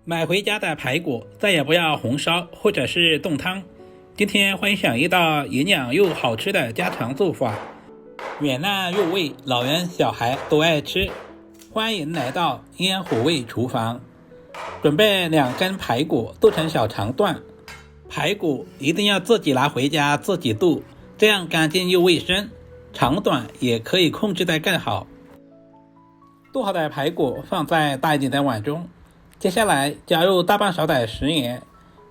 買回家的排骨再也不要紅燒或者是凍湯。今天分享一道營養又好吃的家常做法，軟爛入味，老人小孩都愛吃。歡迎來到煙火味廚房。準備2根排骨剁成小長段，排骨一定要自己拿回家自己剁，這樣乾淨又衛生，長短也可以控制得更好。剁好的排骨放在大一點的碗中，接下來加入大半勺的食鹽，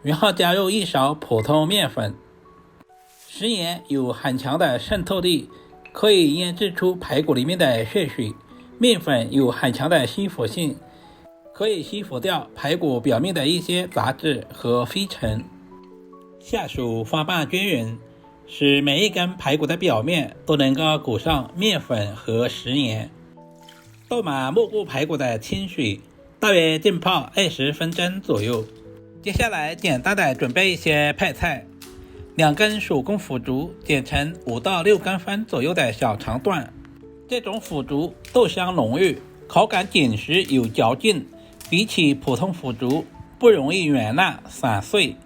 然後加入1勺普通麵粉。食鹽有很強的滲透力，可以醃製出排骨裡面的血水。麵粉有很強的吸附性，可以吸附掉排骨表面的一些雜質和灰塵。下手翻拌均勻，使每一根排骨的表面都能夠裹上麵粉和食鹽。倒滿没过排骨的清水，大約浸泡20分鐘左右。接下來簡單的準備一些配菜，2根手工腐竹剪成5到6公分左右的小長段。這種腐竹豆香濃郁，口感緊實有嚼勁，比起普通腐竹不容易軟爛散碎。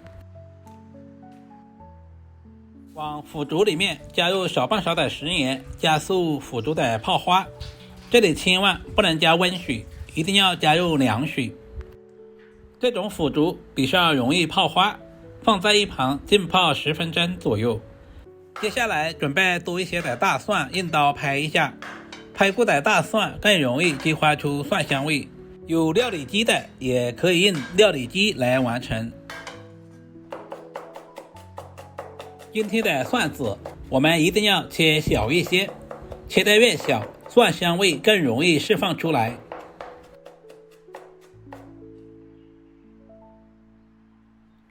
往腐竹裡面加入小半勺的食鹽，加速腐竹的泡花。這裡千萬不能加溫水，一定要加入涼水。這種腐竹比較容易泡花，放在一旁浸泡10分鐘左右。接下來準備多一些的大蒜，用刀拍一下。拍過的大蒜更容易激發出蒜香味，有料理機的也可以用料理機來完成。今天的蒜子我們一定要切小一些，切得越小，蒜香味更容易釋放出來。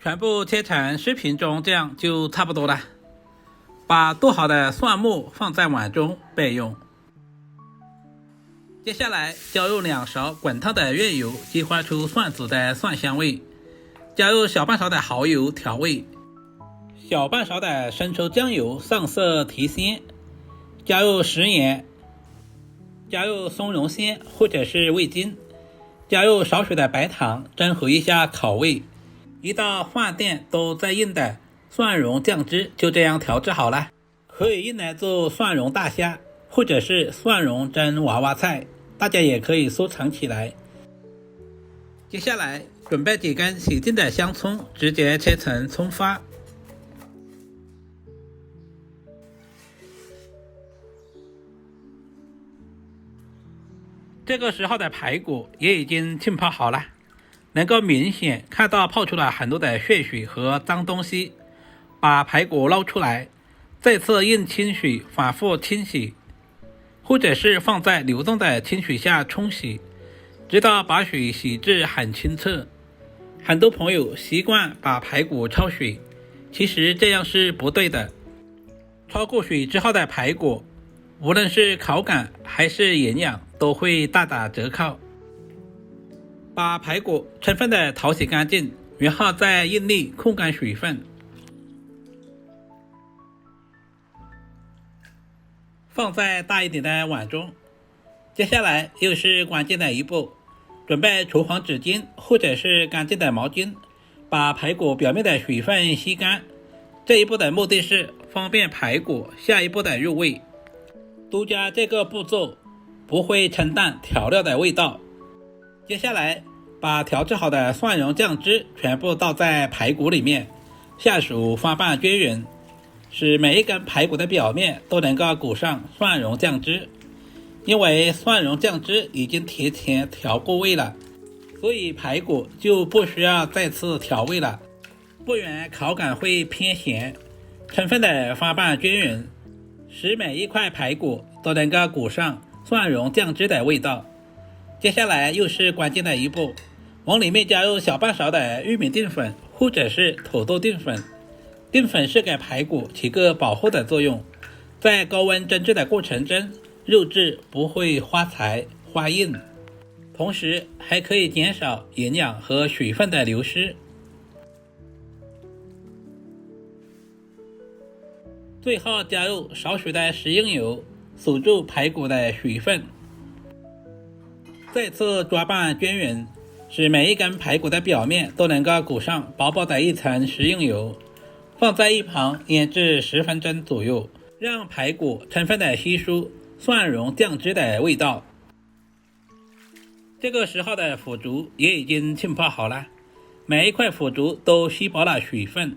全部切成视頻中這樣就差不多了。把剁好的蒜末放在碗中備用。接下來加入2勺滾燙的熱油，激發出蒜子的蒜香味。加入小半勺的蠔油調味，小半勺的生抽醬油上色提鮮。加入食鹽，加入松茸鮮或者是味精，加入少許的白糖，增和一下口味。一道飯店都在用的蒜蓉醬汁就這樣調製好了，可以用來做蒜蓉大蝦或者是蒜蓉蒸娃娃菜，大家也可以收藏起來。接下來準備幾根洗淨的香蔥，直接切成蔥花。這個時候的排骨也已經浸泡好了，能夠明顯看到泡出了很多的血水和髒東西。把排骨撈出來，再次用清水反覆清洗，或者是放在流動的清水下冲洗，直到把水洗至很清澈。很多朋友習慣把排骨焯水，其實這樣是不對的。焯過水之後的排骨，無論是口感還是營養都會大打折扣。把排骨充分的淘洗乾淨，然後再用力控乾水分。放在大一點的碗中。接下來又是關鍵的一步，準備廚房紙巾或者是乾淨的毛巾，把排骨表面的水分吸乾。這一步的目的是方便排骨下一步的入味。多加這個步驟不會沖淡調料的味道。接下來把調製好的蒜蓉醬汁全部倒在排骨裡面，下手翻拌均勻，使每一根排骨的表面都能夠裹上蒜蓉醬汁。因為蒜蓉醬汁已經提前調過味了，所以排骨就不需要再次調味了，不然口感會偏鹹。充分的翻拌均勻，使每一塊排骨都能夠裹上蒜蓉醬汁的味道。接下來又是關鍵的一步，往裡面加入小半勺的玉米澱粉或者是土豆澱粉。澱粉是給排骨起個保護的作用，在高溫蒸製的過程中，肉質不會發柴發硬，同時還可以減少營養和水分的流失。最後加入少許的食用油，锁住排骨的水分。再次抓拌均勻，使每一根排骨的表面都能夠裹上薄薄的一層食用油，放在一旁醃制10分鐘左右，讓排骨充分的吸收蒜蓉醬汁的味道。這個時候的腐竹也已經浸泡好了，每一塊腐竹都吸飽了水分。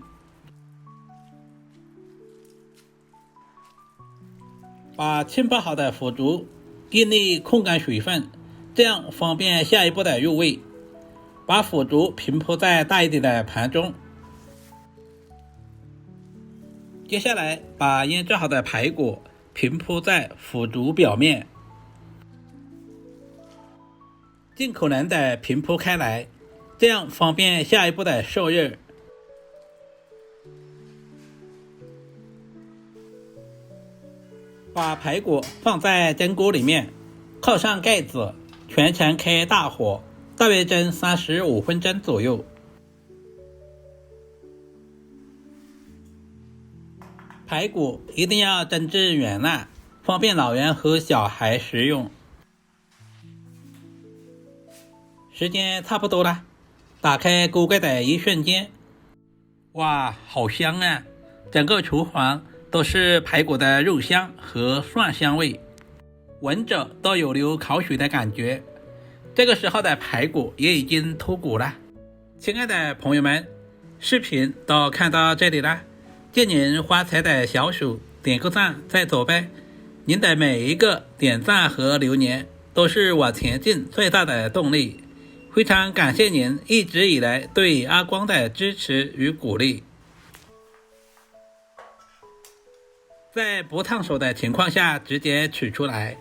把浸泡好的腐竹尽力控干水分，這樣方便下一步的入味。把腐竹平鋪在大一點的盤中，接下來把醃制好的排骨平鋪在腐竹表面，盡可能的平鋪開來，這樣方便下一步的受熱。把排骨放在蒸鍋裡面，靠上蓋子，全程開大火，大約蒸35分鐘左右。排骨一定要蒸至軟爛，方便老人和小孩食用。時間差不多了，打開鍋蓋的一瞬間，哇，好香啊！整個廚房都是排骨的肉香和蒜香味，聞着都有流口水的感覺。這個時候的排骨也已經脫骨了。親愛的朋友們，視頻都看到這裡了，借您發財的小手點個讚再走唄。您的每一個點讚和留言都是我前進最大的動力，非常感謝您一直以來對阿光的支持與鼓勵。在不燙手的情況下直接取出來。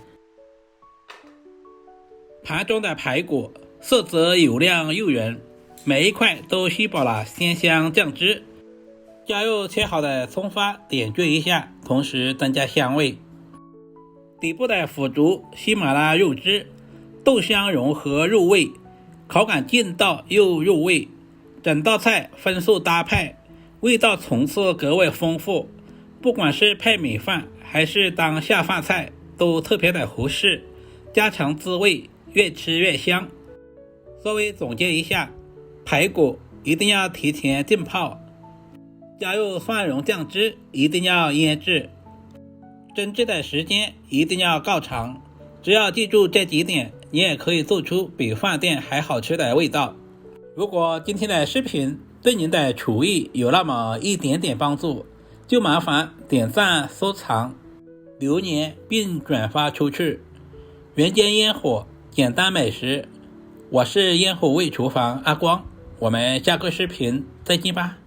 盤中的排骨色澤油亮又圓，每一塊都吸飽了鮮香醬汁。加入切好的蔥花點綴一下，同時增加香味。底部的腐竹吸滿了肉汁，豆香融合入味，口感劲道又入味。整道菜荤素搭配，味道层次格外豐富。不管是配米飯還是當下飯菜，都特別的合適，家常滋味，越吃越香。稍微總結一下，排骨一定要提前浸泡，加入蒜蓉醬汁一定要醃制，蒸製的時間一定要夠長。只要記住這幾點，你也可以做出比飯店還好吃的味道。如果今天的視頻對您的廚藝有那麼一點點幫助，就麻煩點讚、收藏、留言並轉發出去。人間煙火，簡單美食，我是煙火味廚房阿光，我們下個視頻再見吧。